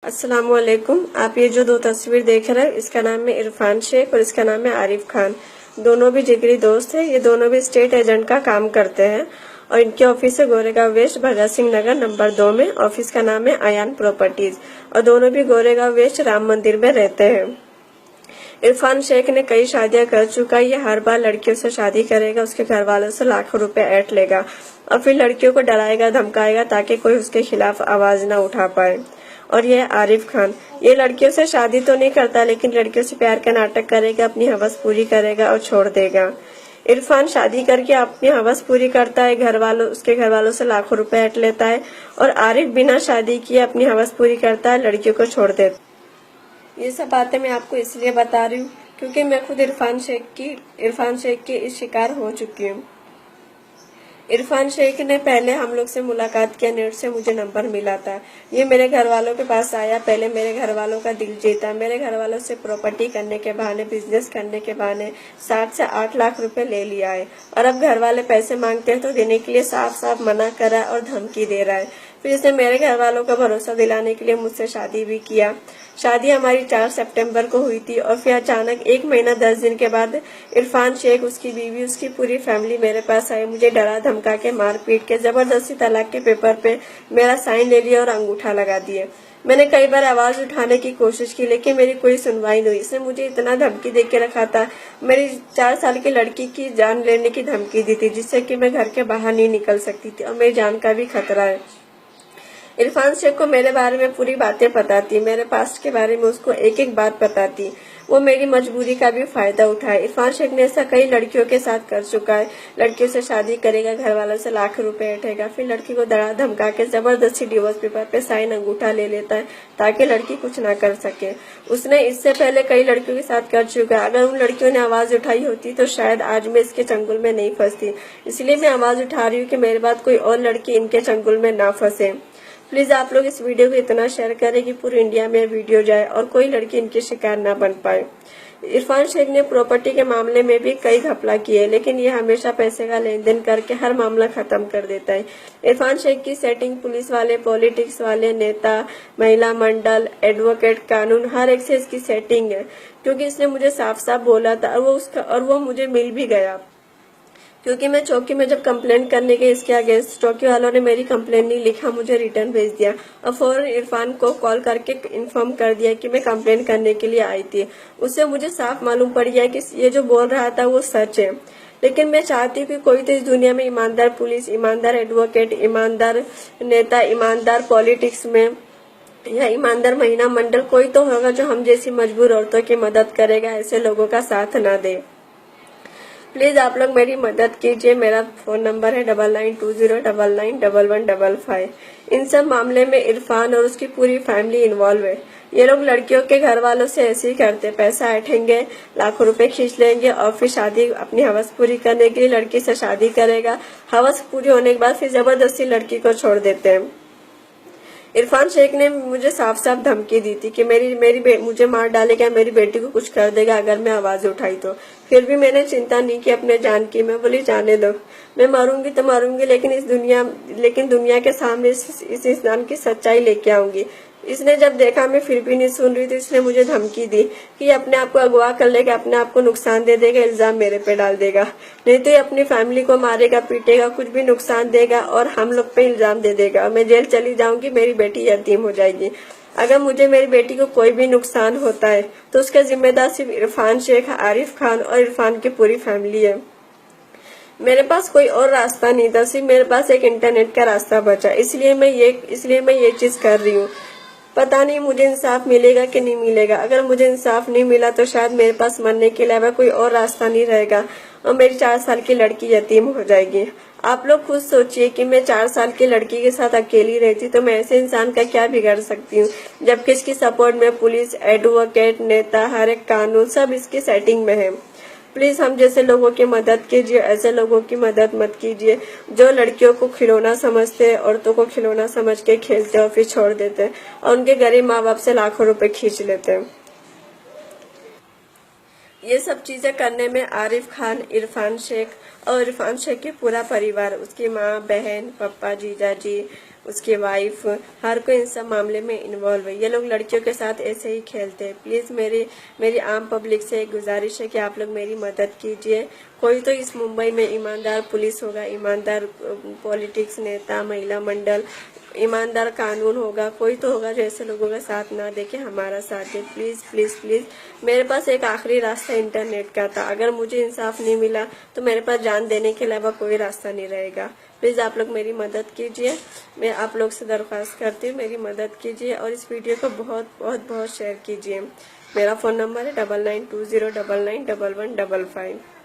अस्सलामुअलैकुम। आप ये जो दो तस्वीर देख रहे हैं, इसका नाम है इरफान शेख और इसका नाम है आरिफ खान। दोनों भी जिगरी दोस्त हैं। ये दोनों भी स्टेट एजेंट का काम करते हैं और इनके ऑफिस है गोरेगांव वेस्ट, भगत सिंह नगर नंबर 2 में। ऑफिस का नाम है आयान प्रॉपर्टीज और दोनों भी गोरेगांव वेस्ट राम मंदिर में रहते हैं। इरफान शेख ने कई शादियां कर चुका है। ये हर बार लड़कियों से शादी करेगा, उसके घर वालों से लाखों रुपए ऐंठ लेगा और फिर लड़कियों को डराएगा धमकाएगा ताकि कोई उसके खिलाफ आवाज ना उठा पाए। और ये आरिफ खान, ये लड़कियों से शादी तो नहीं करता लेकिन लड़कियों से प्यार का नाटक करेगा, अपनी हवस पूरी करेगा और छोड़ देगा। इरफान शादी करके अपनी हवस पूरी करता है, उसके घर वालों से लाखों रुपए ऐंठ लेता है और आरिफ बिना शादी किए अपनी हवस पूरी करता है, लड़कियों को छोड़ देता है। ये सब बातें मैं आपको इसलिए बता रही हूँ क्योंकि मैं खुद इरफान शेख की इस शिकार हो चुकी हूँ। इरफान शेख ने पहले हम लोग से मुलाकात किया, नेट से मुझे नंबर मिला था। ये मेरे घर वालों के पास आया, पहले मेरे घर वालों का दिल जीता। मेरे घर वालों से प्रॉपर्टी करने के बहाने, बिजनेस करने के बहाने 7 से 8 लाख रुपए ले लिया है और अब घर वाले पैसे मांगते हैं तो देने के लिए साफ साफ मना करा और धमकी दे रहा है। फिर इसने मेरे घर वालों का भरोसा दिलाने के लिए मुझसे शादी भी किया। शादी हमारी 4 सितंबर को हुई थी और फिर अचानक 1 महीना 10 दिन के बाद इरफान शेख, उसकी बीवी, उसकी पूरी फैमिली मेरे पास आई। मुझे डरा धमका के, मार पीट के, जबरदस्ती तलाक के पेपर पे मेरा साइन ले लिया और अंगूठा लगा दिए। मैंने कई बार आवाज उठाने की कोशिश की लेकिन मेरी कोई सुनवाई नहीं हुई। इसने मुझे इतना धमकी दे के रखा था, मेरी 4 साल की लड़की की जान लेने की धमकी दी थी जिससे कि मैं घर के बाहर नहीं निकल सकती थी और मेरी जान का भी खतरा है। इरफान शेख को मेरे बारे में पूरी बातें पता थी, मेरे पास्ट के बारे में उसको एक एक बात पता थी। वो मेरी मजबूरी का भी फायदा उठाया। इरफान शेख ने ऐसा कई लड़कियों के साथ कर चुका है। लड़कियों से शादी करेगा, घर वालों से लाख रुपए ऐंठेगा, फिर लड़की को डरा धमका के जबरदस्ती डिवोर्स पेपर पे साइन अंगूठा ले लेता है ताकि लड़की कुछ ना कर सके। उसने इससे पहले कई लड़कियों के साथ कर चुका है। अगर उन लड़कियों ने आवाज उठाई होती तो शायद आज मैं इसके चंगुल में नहीं फंसती। इसलिए मैं आवाज उठा रही हूँ कि मेरे बाद कोई और लड़की इनके चंगुल में ना फंसे। प्लीज आप लोग इस वीडियो को इतना शेयर करें कि पूरे इंडिया में वीडियो जाए और कोई लड़की इनकी शिकार ना बन पाए। इरफान शेख ने प्रॉपर्टी के मामले में भी कई घपला किए लेकिन ये हमेशा पैसे का लेन देन करके हर मामला खत्म कर देता है। इरफान शेख की सेटिंग पुलिस वाले, पॉलिटिक्स वाले, नेता, महिला मंडल, एडवोकेट, कानून, हर एक से इसकी सेटिंग है क्योंकि इसने मुझे साफ साफ बोला था और वो मुझे मिल भी गया क्योंकि मैं चौकी में जब कंप्लेन करने गई इसके अगेंस्ट, चौकी वालों ने मेरी कंप्लेन नहीं लिखा, मुझे रिटर्न भेज दिया और फौरन इरफान को कॉल करके इन्फॉर्म कर दिया कि मैं कंप्लेन करने के लिए आई थी। उससे मुझे साफ मालूम पड़ गया कि ये जो बोल रहा था वो सच है। लेकिन मैं चाहती हूँ कि कोई तो इस दुनिया में ईमानदार पुलिस, ईमानदार एडवोकेट, ईमानदार नेता, ईमानदार पॉलिटिक्स में या ईमानदार महिला मंडल कोई तो होगा जो हम जैसी मजबूर औरतों की मदद करेगा, ऐसे लोगों का साथ न दे। प्लीज आप लोग मेरी मदद कीजिए। मेरा फोन नंबर है 9920991155। इन सब मामले में इरफान और उसकी पूरी फैमिली इन्वॉल्व है। ये लोग लड़कियों के घर वालों से ऐसे ही करते, पैसा ऐंठेंगे, लाखों रुपए खींच लेंगे और फिर शादी, अपनी हवस पूरी करने के लिए लड़की से शादी करेगा। हवस पूरी होने के बाद फिर जबरदस्ती लड़की को छोड़ देते हैं। इरफान शेख ने मुझे साफ साफ धमकी दी थी कि मुझे मार डालेगा, मेरी बेटी को कुछ कर देगा अगर मैं आवाज उठाई तो। फिर भी मैंने चिंता नहीं की अपने जान की। मैं बोली जाने दो, मैं मारूंगी तो मारूंगी लेकिन दुनिया के सामने इस इंसान की सच्चाई लेके आऊंगी। इसने जब देखा मैं फिर भी नहीं सुन रही तो इसने मुझे धमकी दी कि अपने आप को अगवा कर लेगा, अपने आप को नुकसान दे देगा, इल्जाम मेरे पे डाल देगा, नहीं तो ये अपनी फैमिली को मारेगा, पीटेगा, कुछ भी नुकसान देगा और हम लोग पे इल्जाम दे देगा। मैं जेल चली जाऊंगी, मेरी बेटी यतीम हो जाएगी। अगर मुझे मेरी बेटी को कोई भी नुकसान होता है तो उसका जिम्मेदार सिर्फ इरफान शेख, आरिफ खान और इरफान की पूरी फैमिली है। मेरे पास कोई और रास्ता नहीं था, सिर्फ मेरे पास एक इंटरनेट का रास्ता बचा। इसलिए मैं ये चीज कर रही हूँ। पता नहीं मुझे इंसाफ मिलेगा कि नहीं मिलेगा। अगर मुझे इंसाफ नहीं मिला तो शायद मेरे पास मरने के अलावा कोई और रास्ता नहीं रहेगा और मेरी 4 साल की लड़की यतीम हो जाएगी। आप लोग खुद सोचिए कि मैं 4 साल की लड़की के साथ अकेली रहती तो मैं ऐसे इंसान का क्या बिगाड़ सकती हूँ, जबकि इसकी सपोर्ट में पुलिस, एडवोकेट, नेता, हर एक कानून सब इसकी सेटिंग में है। प्लीज हम जैसे लोगों की मदद कीजिए, ऐसे लोगों की मदद मत कीजिए जो लड़कियों को खिलौना समझते हैं, औरतों को खिलौना समझ के खेलते हैं और फिर छोड़ देते हैं और उनके गरीब माँ बाप से लाखों रुपए खींच लेते हैं। ये सब चीजें करने में आरिफ खान, इरफान शेख और इरफान शेख की पूरा परिवार, उसकी माँ, बहन, पापा, जीजा जी उसकी वाइफ, हर कोई इन सब मामले में इन्वॉल्व है। ये लोग लड़कियों के साथ ऐसे ही खेलते हैं। प्लीज मेरी आम पब्लिक से एक गुजारिश है कि आप लोग मेरी मदद कीजिए। कोई तो इस मुंबई में ईमानदार पुलिस होगा, ईमानदार पॉलिटिक्स नेता, महिला मंडल, ईमानदार कानून होगा, कोई तो होगा जो ऐसे लोगों का साथ ना दे के हमारा साथ दे। प्लीज प्लीज प्लीज, मेरे पास एक आखिरी रास्ता इंटरनेट का था। अगर मुझे इंसाफ नहीं मिला तो मेरे पास जान देने के अलावा कोई रास्ता नहीं रहेगा। प्लीज आप लोग मेरी मदद कीजिए। मैं आप लोग से दरख्वास्त करती हूँ, मेरी मदद कीजिए और इस वीडियो को बहुत बहुत बहुत शेयर कीजिए। मेरा फोन नंबर है 9920991155।